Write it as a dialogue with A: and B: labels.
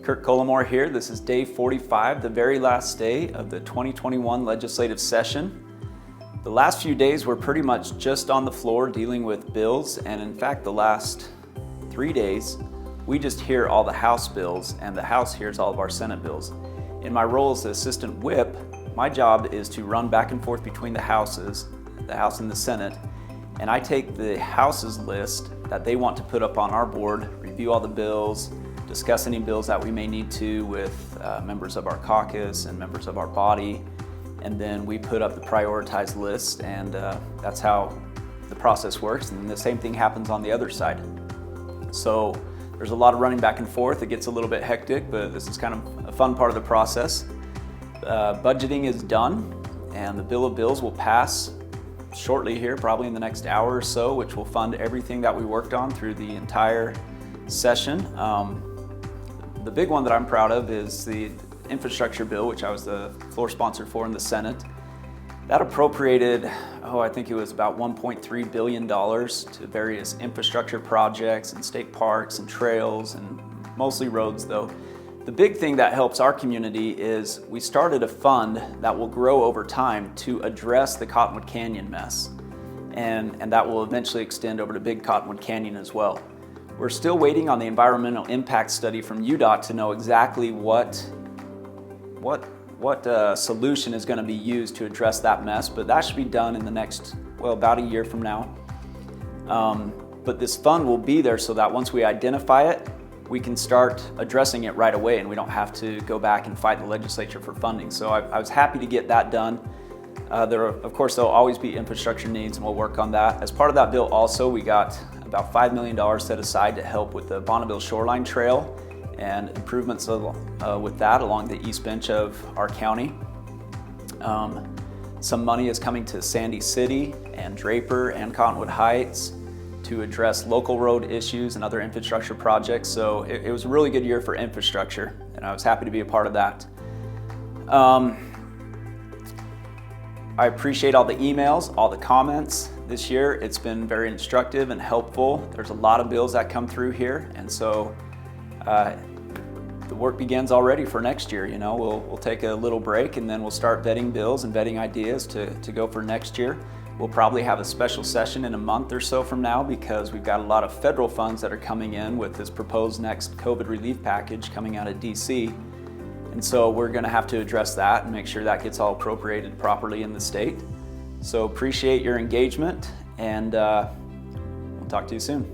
A: Kirk Collimore here. This is day 45, the very last day of the 2021 legislative session. The last few days were pretty much just on the floor dealing with bills, and in fact the last 3 days we just hear all the House bills and the House hears all of our Senate bills. In my role as the assistant whip, my job is to run back and forth between the Houses, the House and the Senate, and I take the House's list that they want to put up on our board, review all the bills, discuss any bills that we may need to with members of our caucus and members of our body, and then we put up the prioritized list, and that's how the process works. And the same thing happens on the other side. So there's a lot of running back and forth. It gets a little bit hectic, but this is kind of a fun part of the process. Budgeting is done, and the bill of bills will pass shortly here, probably in the next hour or so, which will fund everything that we worked on through the entire session. The big one that I'm proud of is the infrastructure bill, which I was the floor sponsor for in the Senate. That appropriated, I think it was about $1.3 billion to various infrastructure projects and state parks and trails, and mostly roads though. The big thing that helps our community is we started a fund that will grow over time to address the Cottonwood Canyon mess. And that will eventually extend over to Big Cottonwood Canyon as well. We're still waiting on the environmental impact study from UDOT to know exactly what solution is going to be used to address that mess, but that should be done in the next, about a year from now. But this fund will be there so that once we identify it, we can start addressing it right away, and we don't have to go back and fight the legislature for funding. So I was happy to get that done. Of course, there'll always be infrastructure needs, and we'll work on that. As part of that bill also, we got about $5 million set aside to help with the Bonneville Shoreline Trail and improvements with that along the east bench of our county. Some money is coming to Sandy City and Draper and Cottonwood Heights to address local road issues and other infrastructure projects. So it was a really good year for infrastructure, and I was happy to be a part of that. I appreciate all the emails, all the comments this year. It's been very instructive and helpful. There's a lot of bills that come through here, and so the work begins already for next year. You know, we'll take a little break, and then we'll start vetting bills and vetting ideas to go for next year. We'll probably have a special session in a month or so from now because we've got a lot of federal funds that are coming in with this proposed next COVID relief package coming out of DC. And so we're going to have to address that and make sure that gets all appropriated properly in the state. So appreciate your engagement, and we'll talk to you soon.